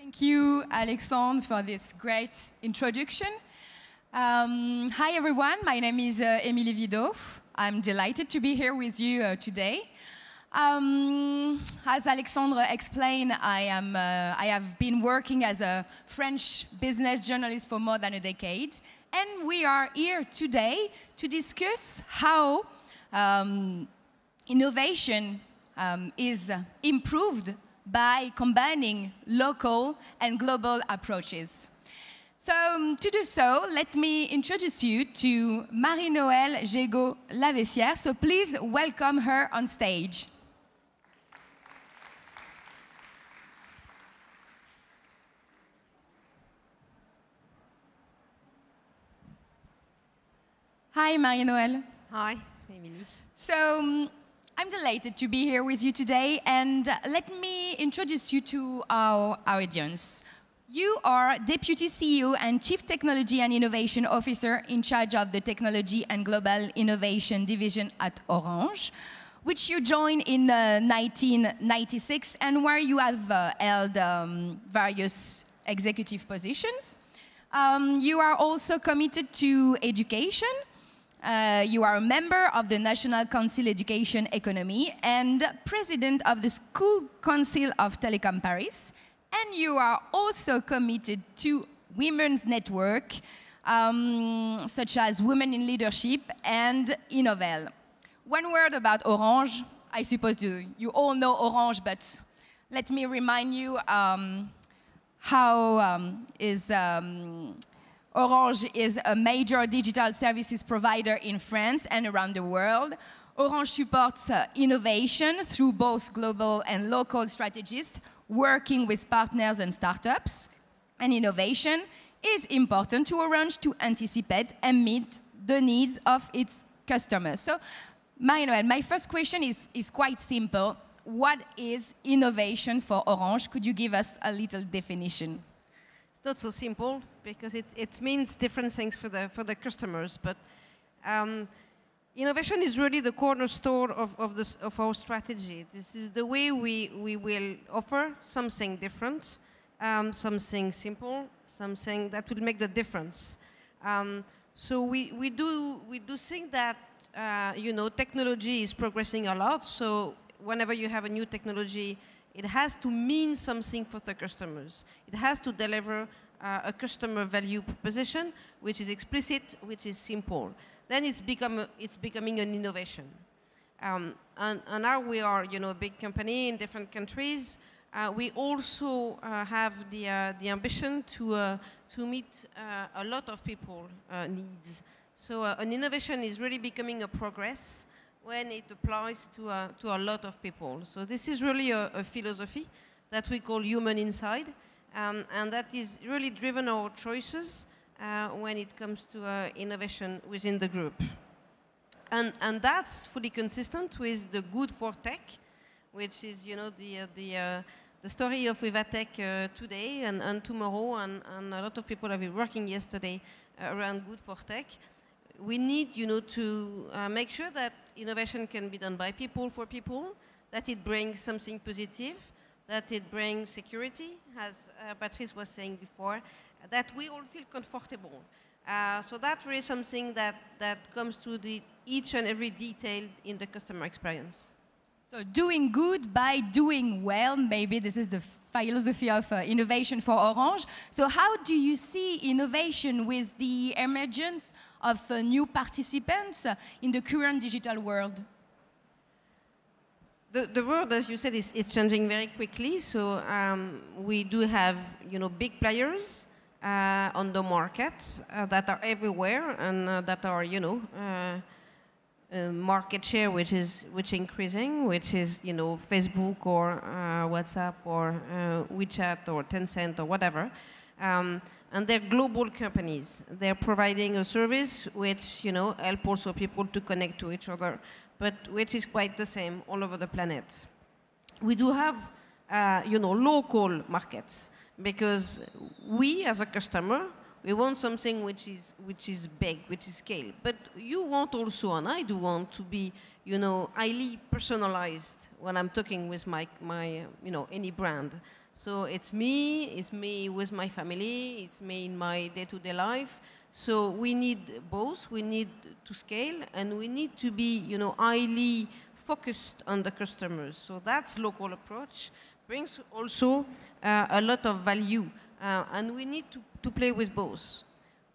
Thank you, Alexandre, for this great introduction. Hi, everyone. My name is Emilie Vidaud. I'm delighted to be here with you today. As Alexandre explained, I have been working as a French business journalist for more than a decade. And we are here today to discuss how innovation is improved by combining local and global approaches. So to do so, let me introduce you to Mari-Noëlle Jégo-Laveissière. So please welcome her on stage. Hi, Mari-Noëlle. Hi, Emilie. So I'm delighted to be here with you today, and let me introduce you to our audience. You are Deputy CEO and Chief Technology and Innovation Officer in charge of the Technology and Global Innovation Division at Orange, which you joined in 1996 and where you have held various executive positions. You are also committed to education. You are a member of the National Council Education Economy and president of the School Council of Telecom Paris. And you are also committed to women's network, such as Women in Leadership and Innovel. One word about Orange. I suppose you all know Orange, but let me remind you how Orange is a major digital services provider in France and around the world. Orange supports innovation through both global and local strategies, working with partners and startups. And innovation is important to Orange to anticipate and meet the needs of its customers. So, Mari-Noëlle, my first question is quite simple. What is innovation for Orange? Could you give us a little definition? It's not so simple because it means different things for the customers, but innovation is really the cornerstone of our strategy. This is the way we will offer something different, something simple, something that will make the difference. So we do think that technology is progressing a lot. So whenever you have a new technology, it has to mean something for the customers. It has to deliver a customer value proposition, which is explicit, which is simple. Then it's becoming an innovation. And now we are, a big company in different countries. We also have the ambition to meet a lot of people needs. So an innovation is really becoming a progress when it applies to a lot of people. So this is really a philosophy that we call human inside, and that is really driven our choices when it comes to innovation within the group. And that's fully consistent with the good for tech, which is the story of Vivatech today and tomorrow, and a lot of people have been working yesterday around good for tech. We need, to make sure that innovation can be done by people for people, that it brings something positive, that it brings security, as Patrice was saying before, that we all feel comfortable. So that's really something that comes to each and every detail in the customer experience. So doing good by doing well, maybe this is the philosophy of innovation for Orange. So how do you see innovation with the emergence of new participants in the current digital world? The world, as you said, is changing very quickly. So we do have, big players on the market that are everywhere and that are, market share which is increasing, which is Facebook or WhatsApp or WeChat or Tencent or whatever, and they're global companies. They're providing a service which help also people to connect to each other, but which is quite the same all over the planet. We do have local markets because we as a customer, we want something which is big, which is scale. But you want also, and I do want to be, highly personalized when I'm talking with my any brand. So it's me with my family, it's me in my day-to-day life. So we need both. We need to scale, and we need to be, highly focused on the customers. So that's local approach. Brings also a lot of value, and we need to play with both.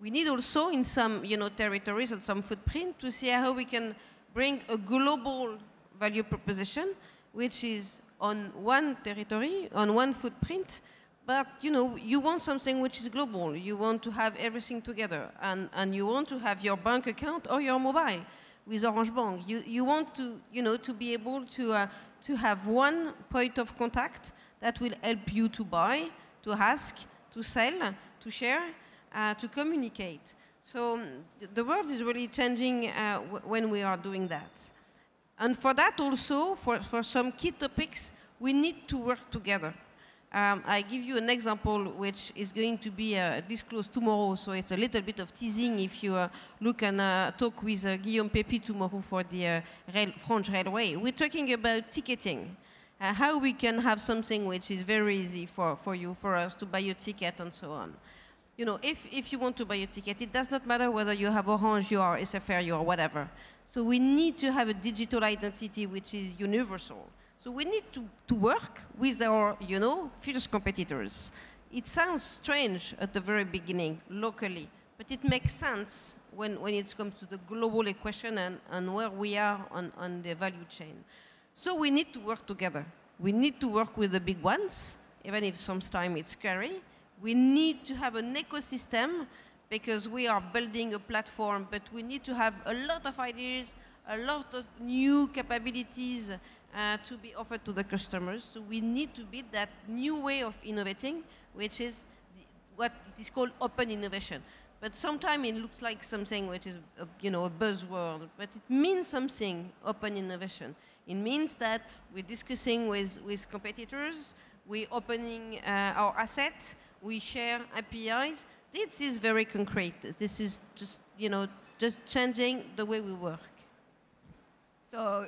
We need also in some, territories and some footprint to see how we can bring a global value proposition, which is on one territory, on one footprint, but you want something which is global. You want to have everything together, and you want to have your bank account or your mobile with Orange Bank. You want to, to be able to have one point of contact that will help you to buy, to ask, to sell, to share, to communicate. So the world is really changing when we are doing that. And for that also, for some key topics, we need to work together. I give you an example which is going to be disclosed tomorrow, so it's a little bit of teasing if you look and talk with Guillaume Pépi tomorrow for the French Railway. We're talking about ticketing, how we can have something which is very easy for us to buy a ticket and so on. If you want to buy a ticket, it does not matter whether you have Orange, you are SFR, you are whatever. So we need to have a digital identity which is universal. So we need to work with our, fierce competitors. It sounds strange at the very beginning, locally, but it makes sense when it comes to the global equation and where we are on the value chain. So we need to work together. We need to work with the big ones, even if sometimes it's scary. We need to have an ecosystem because we are building a platform, but we need to have a lot of ideas, a lot of new capabilities to be offered to the customers. So we need to build that new way of innovating, which is what it is called open innovation. But sometimes it looks like something which is, a buzzword, but it means something, open innovation. It means that we're discussing with competitors, we're opening our assets, we share APIs. This is very concrete. This is just, just changing the way we work. So,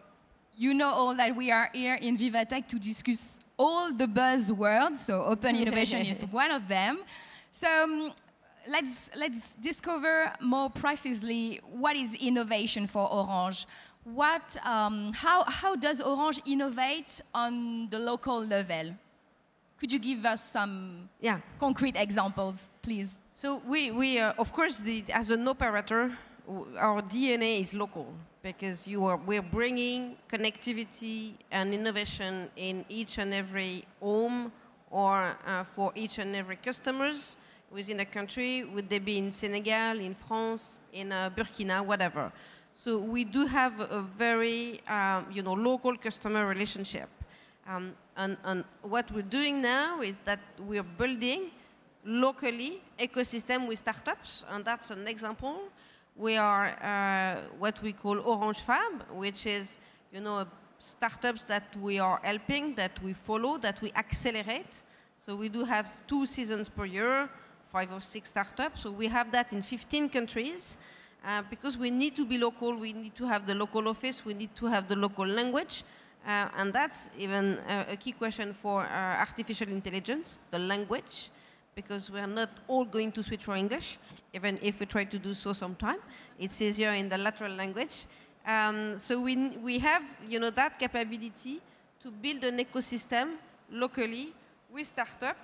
all that we are here in Vivatech to discuss all the buzzwords. So, open innovation is one of them. So, let's discover more precisely what is innovation for Orange. How does Orange innovate on the local level? Could you give us some concrete examples, please? So we of course, as an operator, our DNA is local because we're bringing connectivity and innovation in each and every home or for each and every customers within a country. Would they be in Senegal, in France, in Burkina, whatever. So we do have a very local customer relationship. And what we're doing now is that we're building locally ecosystem with startups, and that's an example. We are what we call Orange Fab, which is, startups that we are helping, that we follow, that we accelerate. So we do have 2 seasons per year, 5 or 6 startups. So we have that in 15 countries. Because we need to be local, we need to have the local office, we need to have the local language. And that's even a key question for artificial intelligence, the language, because we are not all going to switch for English, even if we try to do so sometime. It's easier in the lateral language. So we have that capability to build an ecosystem locally with startup,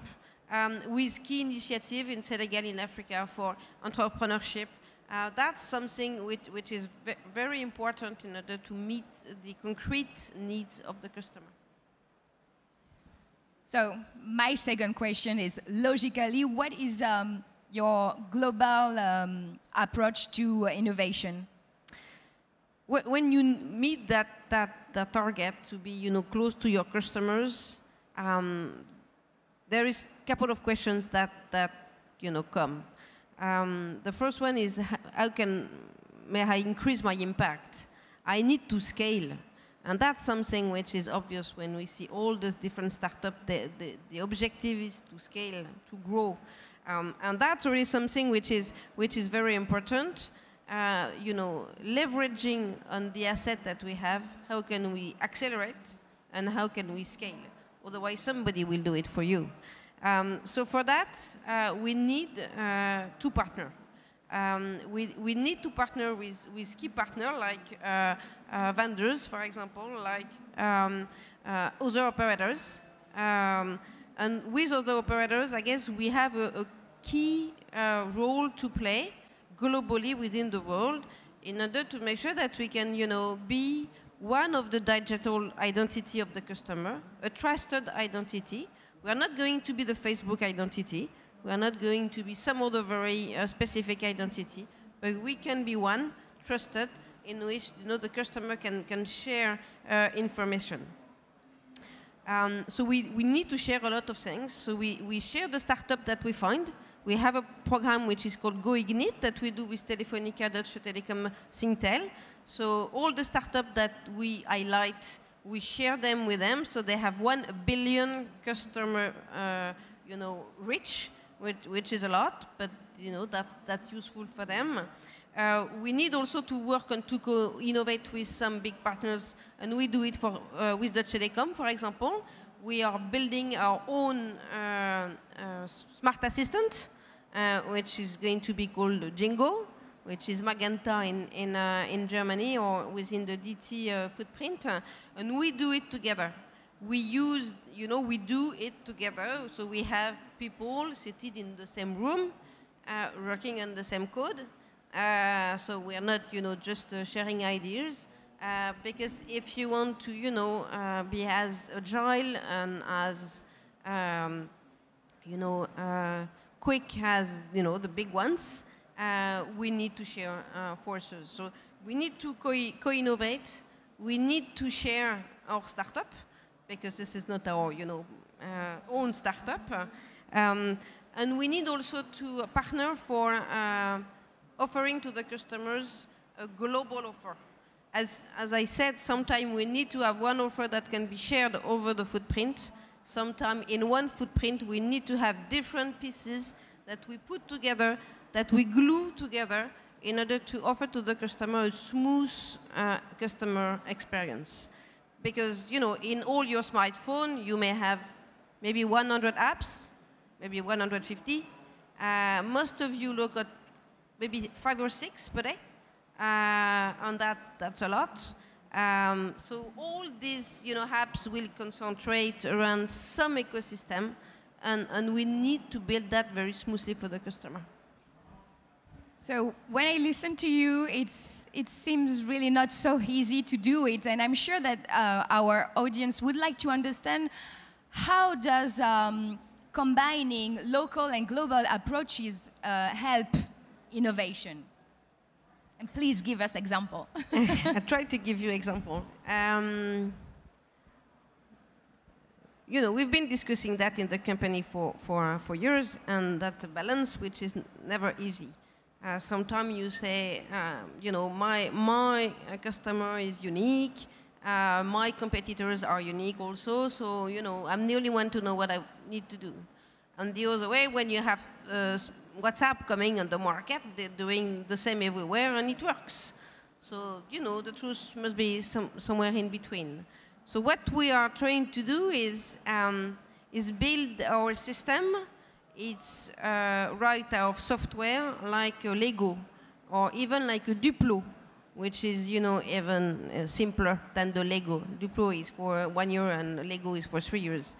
with key initiative in Senegal, in Africa for entrepreneurship. That's something which is very important in order to meet the concrete needs of the customer. So my second question is, logically, what is your global approach to innovation? When you meet that target to be close to your customers, there is a couple of questions that come. The first one is, may I increase my impact? I need to scale. And that's something which is obvious when we see all the different startups. The objective is to scale, to grow. And that's really something which is very important. Leveraging on the asset that we have, how can we accelerate and how can we scale? Otherwise, somebody will do it for you. So for that, we need to partner. We need to partner with key partners like vendors, for example, like other operators. And with other operators, I guess we have a key role to play globally within the world in order to make sure that we can, be one of the digital identity of the customer, a trusted identity. We are not going to be the Facebook identity. We are not going to be some other very specific identity, but we can be one trusted in which the customer can share information. So we need to share a lot of things. So we share the startup that we find. We have a program which is called Go Ignite that we do with Telefonica, Deutsche Telekom, Singtel. So all the startups that we highlight, we share them with them. So they have 1 billion customer, reach, which is a lot, but that's useful for them. We need also to work on to co-innovate with some big partners, and we do it with Deutsche Telekom, for example. We are building our own smart assistant, which is going to be called Jingo, which is Magenta in Germany or within the DT footprint, and we do it together. We use, we do it together, so we have people seated in the same room, working on the same code. So we are not, just sharing ideas, because if you want to, be as agile and as, quick as, the big ones, we need to share forces. So we need to co-innovate. We need to share our startup, because this is not our, own startup. And we need also to partner for offering to the customers a global offer. As I said, sometimes we need to have one offer that can be shared over the footprint. Sometimes in one footprint, we need to have different pieces that we put together, that we glue together in order to offer to the customer a smooth customer experience. Because, in all your smartphone, you may have maybe 100 apps, maybe 150. Most of you look at maybe 5 or 6 per day, and that's a lot. So all these apps will concentrate around some ecosystem, and we need to build that very smoothly for the customer. So when I listen to you, it seems really not so easy to do it, and I'm sure that our audience would like to understand how does combining local and global approaches help innovation? And please give us example. I try to give you example. We've been discussing that in the company for years, and that's a balance which is never easy. Sometimes you say, my customer is unique, my competitors are unique also, so, I'm the only one to know what I need to do. And the other way, when you have WhatsApp coming on the market, they're doing the same everywhere, and it works. So, the truth must be somewhere in between. So what we are trying to do is build our system. It's write our software like a Lego, or even like a Duplo, which is, even simpler than the Lego. Duplo is for 1 year, and Lego is for 3 years.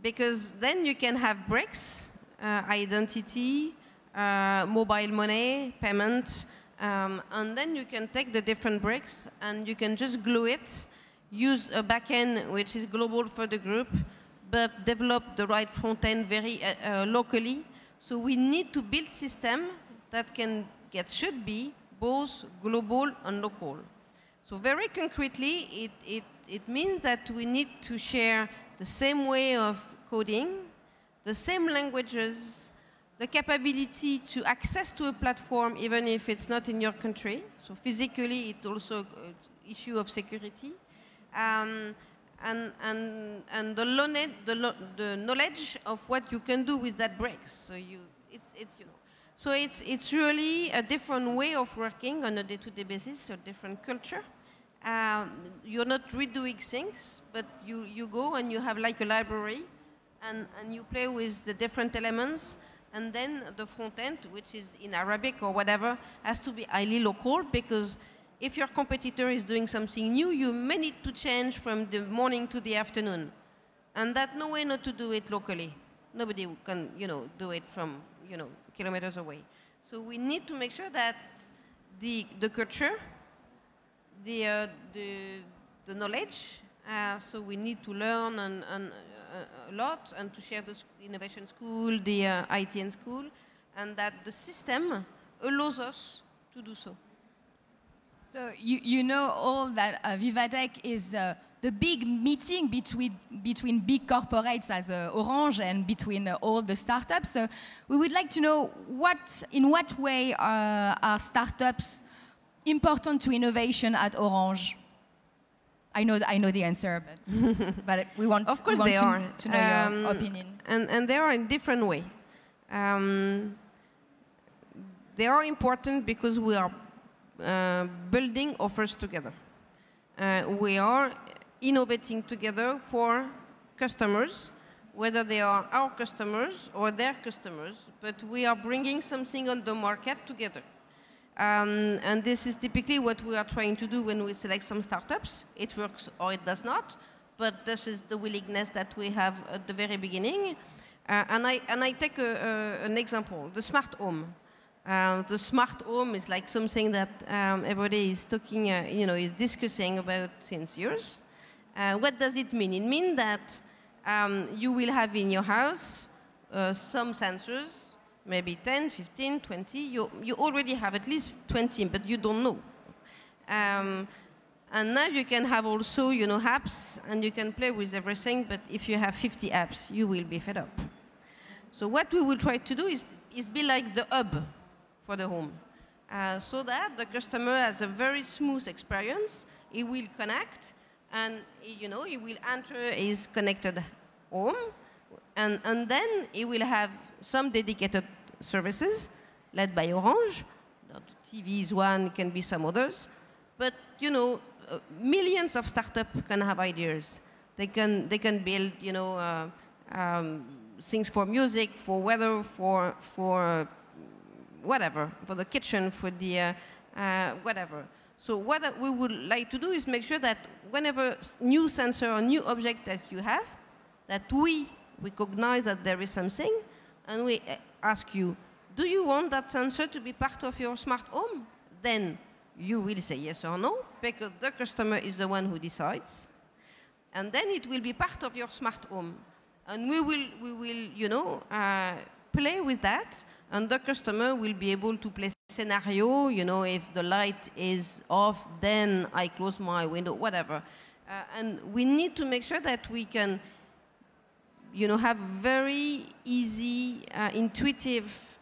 Because then you can have bricks, identity, mobile money, payment, and then you can take the different bricks and you can just glue it, use a backend which is global for the group, but develop the right front end very locally. So we need to build system that should be both global and local. So very concretely, it means that we need to share the same way of coding, the same languages, the capability to access to a platform even if it's not in your country. So physically, it's also an issue of security. And the knowledge of what you can do with that breaks. So it's really a different way of working on a day-to-day basis, a different culture. You're not redoing things, but you go and you have like a library, and you play with the different elements, and then the front end, which is in Arabic or whatever, has to be highly local, because if your competitor is doing something new, you may need to change from the morning to the afternoon. And that's no way not to do it locally. Nobody can, do it from, kilometers away. So we need to make sure that the culture, the knowledge, so we need to learn a lot and to share the innovation school, the ITN school, and that the system allows us to do so. So you know all that Vivatech is the big meeting between big corporates as Orange and between all the startups. So we would like to know in what way are startups important to innovation at Orange? I know the answer, but we want, of course to know your opinion. And they are in different way. They are important because we are building offers together. We are innovating together for customers, whether they are our customers or their customers, but we are bringing something on the market together. And this is typically what we are trying to do when we select some startups. It works or it does not, but this is the willingness that we have at the very beginning. And I take an example, the smart home. The smart home is like something that everybody is talking, is discussing about since years. What does it mean? It means that you will have in your house some sensors, maybe 10, 15, 20. You already have at least 20, but you don't know. And now you can have also, apps, and you can play with everything, but if you have 50 apps, you will be fed up. So what we will try to do is be like the hub for the home, so that the customer has a very smooth experience. He will connect, and he will enter his connected home, and then he will have some dedicated services led by Orange. The TV is one, can be some others, but millions of startups can have ideas. They can build things for music, for weather, for whatever, for the kitchen, for the whatever. So what we would like to do is make sure that whenever new sensor or new object that you have, that we recognize that there is something, and we ask you, do you want that sensor to be part of your smart home? Then you will say yes or no, because the customer is the one who decides. And then it will be part of your smart home. And we will play with that, and the customer will be able to play scenario, if the light is off, then I close my window, whatever. And we need to make sure that we can have very easy, intuitive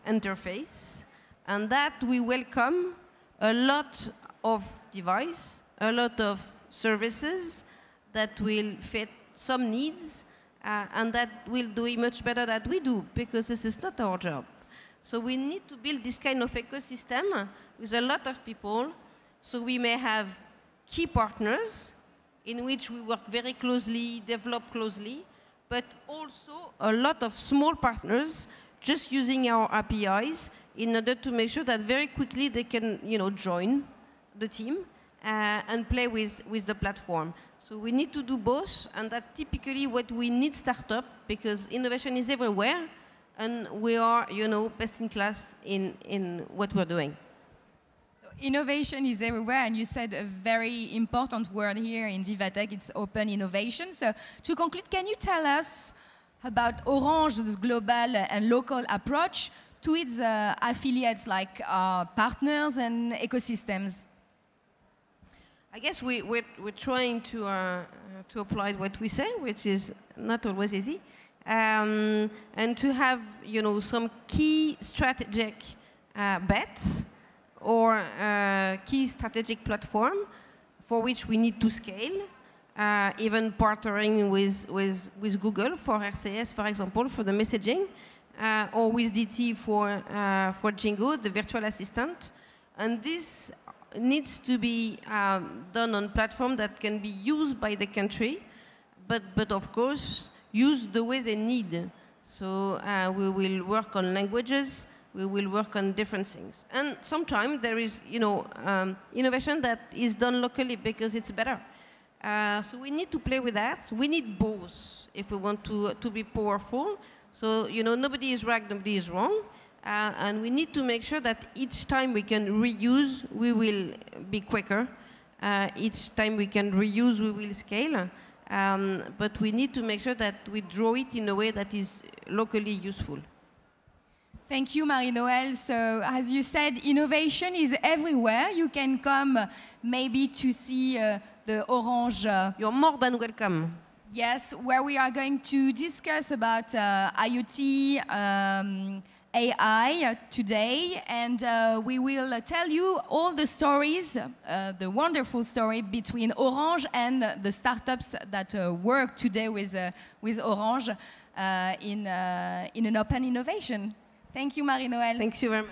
interface, and that we welcome a lot of devices, a lot of services that will fit some needs, and that will do it much better than we do, because this is not our job. So we need to build this kind of ecosystem with a lot of people, so we may have key partners in which we work very closely, develop closely, but also a lot of small partners just using our APIs in order to make sure that very quickly they can join the team and play with the platform. So we need to do both, and that's typically what we need startup, because innovation is everywhere, and we are best in class in what we're doing. Innovation is everywhere, and you said a very important word here in Vivatech, it's open innovation. So to conclude, can you tell us about Orange's global and local approach to its affiliates, like partners and ecosystems? I guess we're trying to apply what we say, which is not always easy, and to have some key strategic bet, or key strategic platform for which we need to scale, even partnering with Google for RCS, for example, for the messaging, or with DT for Jégo, the virtual assistant. And these needs to be done on platform that can be used by the country, but of course, used the way they need. So we will work on languages, we will work on different things. And sometimes there is, innovation that is done locally because it's better. So we need to play with that. We need both if we want to be powerful. So, nobody is right, nobody is wrong. And we need to make sure that each time we can reuse, we will be quicker. Each time we can reuse, we will scale. But we need to make sure that we draw it in a way that is locally useful. Thank you, Mari-Noëlle. So, as you said, innovation is everywhere. You can come maybe to see the Orange. You're more than welcome. Yes, where we are going to discuss about IoT, AI today, and we will tell you all the stories, the wonderful story between Orange and the startups that work today with Orange in an open innovation. Thank you, Mari-Noëlle. Thank you very much.